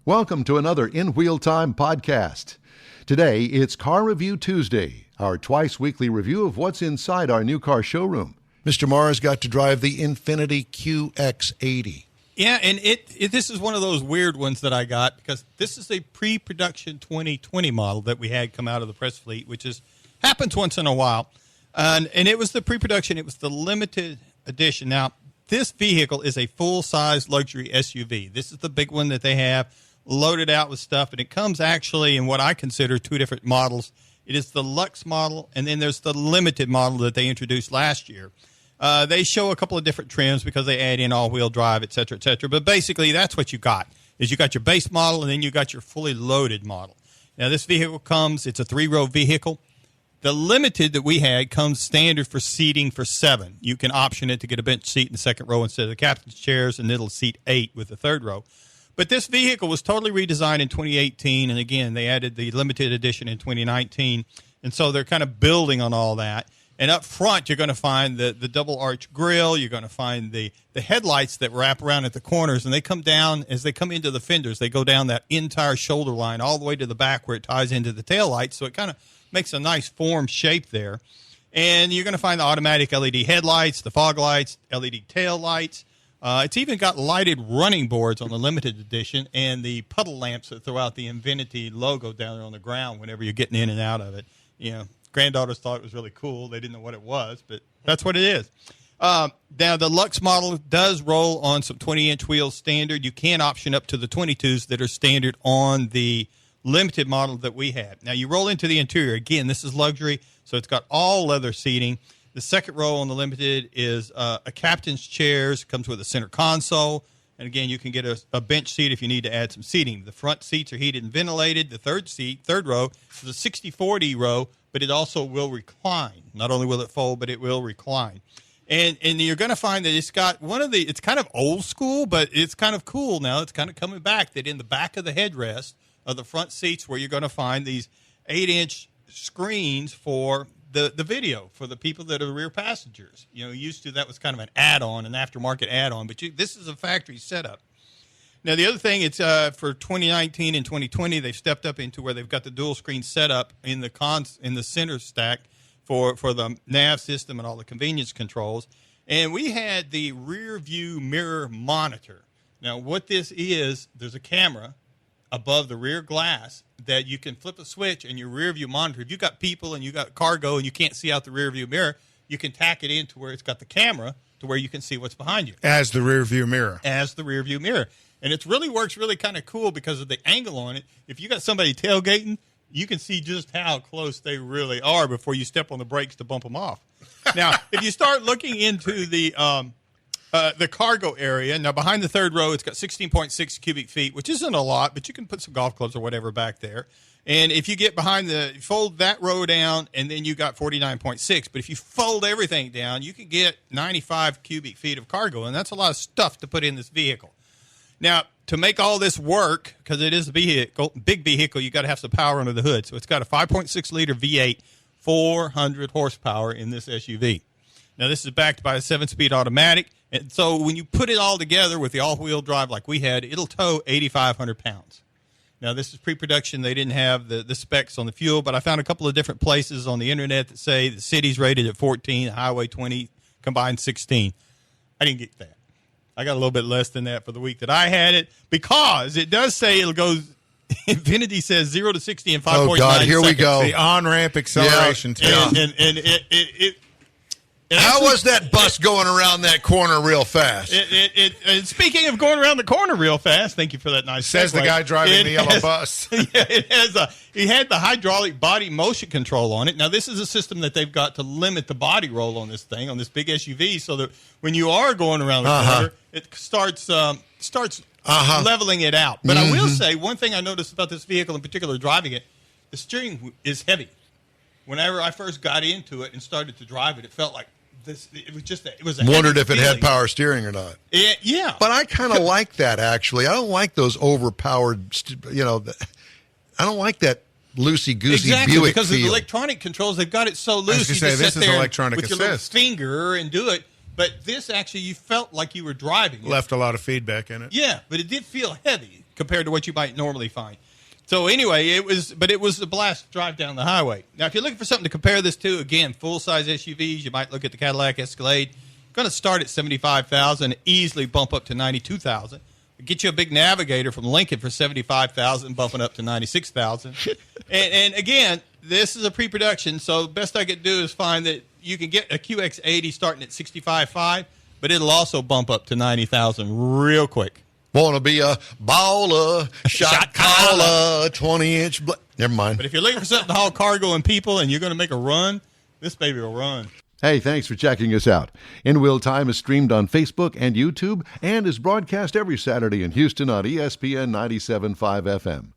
Welcome to another In Wheel Time podcast. Today, it's Car Review Tuesday, our twice-weekly review of what's inside our new car showroom. Mr. Mars got to drive the Infiniti QX80. Yeah, and this is one of those weird ones that I got because this is a pre-production 2020 model that we had come out of the press fleet, which happens once in a while. And it was the pre-production. It was the limited edition. Now, this vehicle is a full-size luxury SUV. This is the big one that they have loaded out with stuff, and it comes actually in what I consider two different models. It is the Luxe model, and then there's the limited model that they introduced last year. They show a couple of different trims because they add in all-wheel drive, et cetera, et cetera. But basically, that's what you got, is you got your base model, and then you got your fully loaded model. Now, this vehicle it's a 3-row vehicle. The limited that we had comes standard for seating for 7. You can option it to get a bench seat in the second row instead of the captain's chairs, and it'll seat 8 with the third row. But this vehicle was totally redesigned in 2018, and again, they added the limited edition in 2019, and so they're kind of building on all that. And up front, you're going to find the double arch grille. You're going to find the headlights that wrap around at the corners, and they come down as they come into the fenders. They go down that entire shoulder line all the way to the back where it ties into the taillights, so it kind of makes a nice form shape there. And you're going to find the automatic LED headlights, the fog lights, LED tail lights. It's even got lighted running boards on the limited edition and the puddle lamps that throw out the Infiniti logo down there on the ground whenever you're getting in and out of it. You know, granddaughters thought it was really cool. They didn't know what it was, but that's what it is. Now, the Luxe model does roll on some 20-inch wheels standard. You can option up to the 22s that are standard on the limited model that we had. Now, you roll into the interior. Again, this is luxury, so it's got all leather seating. The second row on the limited is a captain's chairs. Comes with a center console. And, again, you can get a bench seat if you need to add some seating. The front seats are heated and ventilated. The third row, is a 60/40 row, but it also will recline. Not only will it fold, but it will recline. And you're going to find that it's got it's kind of old school, but it's kind of cool now. It's kind of coming back that in the back of the headrest of the front seats where you're going to find these 8-inch screens for the video for the people that are rear passengers. You know, used to that was kind of an add-on, an aftermarket add-on, but this is a factory setup. Now, the other thing, it's for 2019 and 2020, they've stepped up into where they've got the dual screen setup in the center stack for the nav system and all the convenience controls. And we had the rear view mirror monitor. Now, what this is, there's a camera above the rear glass that you can flip a switch and your rear view monitor. If you've got people and you got cargo and you can't see out the rear view mirror, you can tack it in to where it's got the camera to where you can see what's behind you. As the rear view mirror. As the rear view mirror. And it really works really kind of cool because of the angle on it. If you got somebody tailgating, you can see just how close they really are before you step on the brakes to bump them off. Now, if you start looking into the cargo area, now behind the third row, it's got 16.6 cubic feet, which isn't a lot, but you can put some golf clubs or whatever back there. And if you get behind fold that row down, and then you got 49.6. But if you fold everything down, you can get 95 cubic feet of cargo, and that's a lot of stuff to put in this vehicle. Now, to make all this work, because it is a big vehicle, you got to have some power under the hood. So it's got a 5.6-liter V8, 400 horsepower in this SUV. Now, this is backed by a 7-speed automatic. And so when you put it all together with the all-wheel drive like we had, it'll tow 8,500 pounds. Now, this is pre-production. They didn't have the specs on the fuel, but I found a couple of different places on the Internet that say the city's rated at 14, the highway 20, combined 16. I didn't get that. I got a little bit less than that for the week that I had it because it does say it'll go – Infiniti says 0 to 60 in 5.9 seconds. Oh, God, here we go. The on-ramp acceleration test. And how was that bus going around that corner real fast? Speaking of going around the corner real fast, thank you for that nice Says segue. the guy driving the yellow bus. Yeah, it had the hydraulic body motion control on it. Now, this is a system that they've got to limit the body roll on this thing, on this big SUV, so that when you are going around the corner, it starts leveling it out. But I will say, one thing I noticed about this vehicle in particular, driving it, the steering is heavy. Whenever I first got into it and started to drive it, it felt like it was a wondered if it feeling. had power steering or not. Yeah. But I kind of like that, actually. I don't like those overpowered, I don't like that loosey-goosey Buick because feel. of the electronic controls, they've got it so loose. I was You gonna just say, this sit is there electronic with your little assist. finger and do it. But this actually, you felt like you were driving it. Left a lot of feedback in it. Yeah, but it did feel heavy. compared to what you might normally find. So anyway, it was a blast to drive down the highway. Now, if you're looking for something to compare this to, again, full-size SUVs, you might look at the Cadillac Escalade. Going to start at $75,000, easily bump up to $92,000. Get you a big Navigator from Lincoln for $75,000, bumping up to $96,000. and again, this is a pre-production, so the best I could do is find that you can get a QX80 starting at $65,500, but it'll also bump up to $90,000 real quick. Want to be a baller, shot caller, 20-inch. Never mind. But if you're looking for something to haul cargo and people and you're going to make a run, this baby will run. Hey, thanks for checking us out. In Wheel Time is streamed on Facebook and YouTube and is broadcast every Saturday in Houston on ESPN 97.5 FM.